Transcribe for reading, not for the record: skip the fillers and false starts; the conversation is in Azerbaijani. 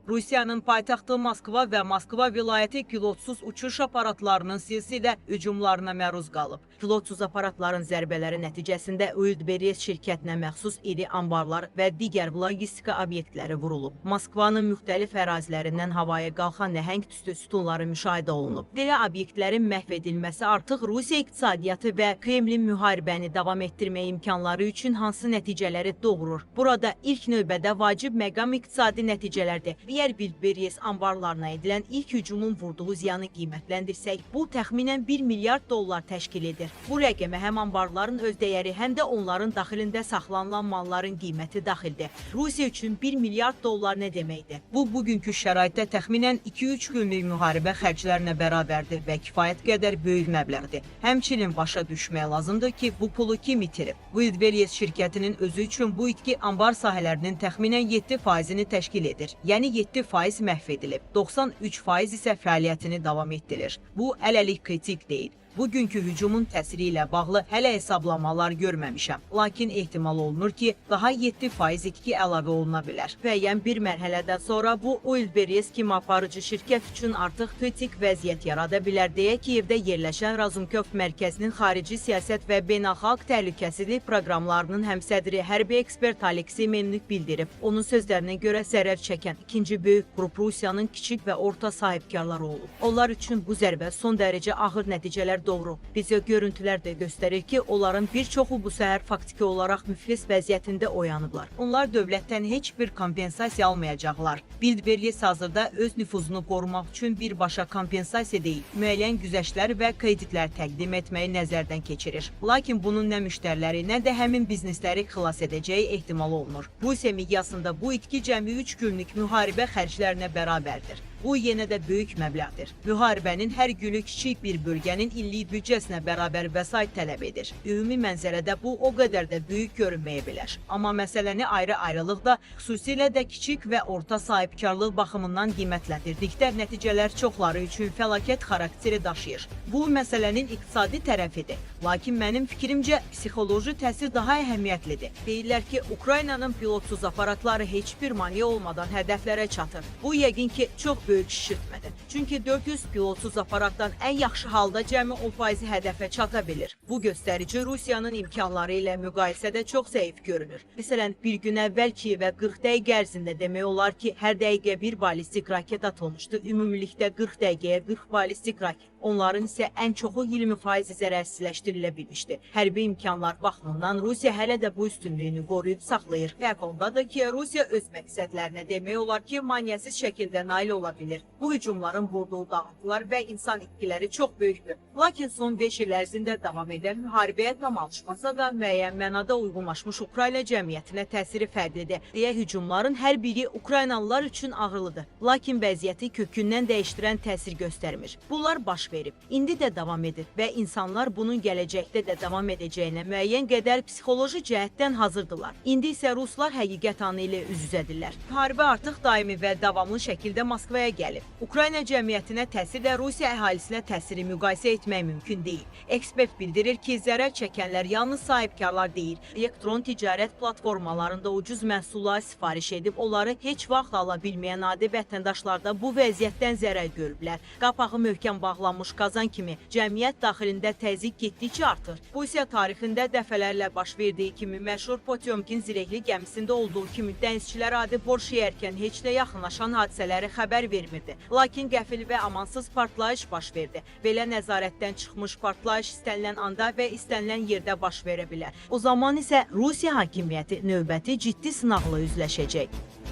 Rusiyanın paytaxtı Moskva və Moskva vilayəti pilotsuz uçuş aparatlarının silsilə hücumlarına məruz qalıb. Pilotsuz aparatların zərbələri nəticəsində Wildberries şirkətinə məxsus iri anbarlar və digər logistika obyektləri vurulub. Moskvanın müxtəlif ərazilərindən havaya qalxan nəhəng tüstü sütunları müşahidə olunub. Belə obyektlərin məhv edilməsi artıq Rusiya iqtisadiyyatı və Kremlin müharibəni davam etdirmək imkanları üçün hansı nəticələri doğurur? Burada ilk növbədə vacib məqam iqtisadi nəticələrdir. Digər Wildberries anbarlarına edilən ilk hücumun vurduğu ziyanı qiymətləndirsək, bu təxminən 1 milyard dollar təşkil edir. Bu rəqəmə həm anbarların öz dəyəri, həm də onların daxilində saxlanılan malların qiyməti daxildir. Rusiya üçün 1 milyard dollar nə deməkdir? Bu, bugünkü şəraitdə təxminən 2-3 günlük müharibə xərclərinə bərabərdir və kifayət qədər böyük məbləğdir. Həmçinin başa düşmək lazımdır ki, bu pulu kim itirib? Wildberries şirkətinin özü üçün bu itki anbar sahələrinin təxminən 7%-ni təşkil edir. Yəni 7% məhv edilib, 93% isə fəaliyyətini davam etdirir. Bu, hələlik kritik deyil. Bugünkü hücumun təsiri ilə bağlı hələ hesablamalar görməmişəm. Lakin ehtimal olunur ki, daha 7% itki əlavə oluna bilər. Müəyyən bir mərhələdən sonra bu, Wildberries kimi aparıcı şirkət üçün artıq kritik vəziyyət yarada bilər deyə Kiyevdə yerləşən Razumkov mərkəzinin xarici siyasət və beynəlxalq təhlükəsizlik proqramlarının həmsədri hərbi ekspert Aleksey Melnik bildirib. Onun sözlərinə görə zərər çəkən ikinci böyük qrup Rusiyanın kiçik və orta sahibkarları olub. Onlar üçün bu zərbə son dərəcə ağır nəticələr doğru. Bizə görüntülər də göstərir ki, onların bir çoxu bu səhər faktiki olaraq müflis vəziyyətində oyanıblar. Onlar dövlətdən heç bir kompensasiya almayacaqlar. Wildberries hazırda öz nüfuzunu qorumaq üçün birbaşa kompensasiya deyil, müəyyən güzəştlər və kreditlər təqdim etməyi nəzərdən keçirir. Lakin bunun nə müştəriləri, nə də həmin biznesləri xilas edəcəyi ehtimal olunur. Rusiya miqyasında bu itki cəmi 3 günlük müharibə xərclərinə bərabərdir. Bu, yenə də böyük məbləğdir. Müharibənin hər günü kiçik bir bölgənin illik büdcəsinə bərabər vəsait tələb edir. Ümumi mənzərədə bu, o qədər də böyük görünməyə bilər. Amma məsələni ayrı-ayrılıqda, xüsusilə də kiçik və orta sahibkarlıq baxımından qiymətləndirdikdə nəticələr çoxları üçün fəlakət xarakteri daşıyır. Bu, məsələnin iqtisadi tərəfidir. Lakin mənim fikrimcə, psixoloji təsir daha əhəmiyyətlidir. Deyirlər ki, Ukraynanın pilotsuz aparatları heç bir maneə olmadan hədəflərə çatır. Bu, yəqin ki, çox böyük şişirtmədir. Çünki 400 pilotsuz aparatdan ən yaxşı halda cəmi 10% hədəfə çata bilir. Bu göstərici Rusiyanın imkanları ilə müqayisədə çox zəif görünür. Məsələn, bir gün əvvəl Kiyevə 40 dəqiqə ərzində demək olar ki, hər dəqiqə bir balistik raket atılmışdı. Ümumilikdə 40 dəqiqəyə 40 balistik raket. Onların isə ən çoxu 20% zərərsizləşdirilə bilmişdi. Hərbi imkanlar baxımından Rusiya hələ də bu üstünlüyünü qoruyub saxlayır. Fərq ondadır ki, Rusiya öz məqsədlərinə demək olar ki, maneəsiz şəkildə nail ola bilir. Bu hücumların vurduğu dağıntılar və insan itkiləri çox böyükdür. Lakin son 5 il ərzində davam edən müharibəyə tam alışmasa da müəyyən mənada uyğunlaşmış Ukrayna cəmiyyətinə təsiri fərqlidir. Deyə hücumların hər biri Ukraynalılar üçün ağrılıdır. Lakin vəziyyəti kökündən dəyişdirən təsir göstərmir. Bunlar baş verib, indi də davam edir və insanlar bunun gələcəkdə də davam edəcəyinə müəyyən qədər psixoloji cəhətdən hazırdılar. İndi isə ruslar həqiqət anı ilə üz-üzədirlər. Müharibə artıq daimi və davamlı şəkildə Moskvaya gəlib. Ukrayna cəmiyyətinə təsirlə Rusiya əhalisinə təsiri müqayisə etmək mümkün deyil. Ekspert bildirir ki, zərər çəkənlər yalnız sahibkarlar deyil, elektron ticarət platformalarında ucuz məhsullar sifariş edib onları heç vaxt ala bilməyən adi vətəndaşlar da bu vəziyyətdən zərər görüblər. Qapağı möhkəm bağlanmış qazan kimi cəmiyyət daxilində təzyiq getdikcə artır. Rusiya tarixində dəfələrlə baş verdiyi kimi məşhur Potyomkin zirehli gəmisində olduğu kimi dənizçilər adi borç yeyərkən heç də yaxınlaşan hadisələri xəbər vermirdi. Lakin qəfil və amansız partlayış baş verdi. Belə nəzarətdən çıxmış partlayış istənilən anda və istənilən yerdə baş verə bilər. O zaman isə Rusiya hakimiyyəti növbəti ciddi sınaqla üzləşəcək.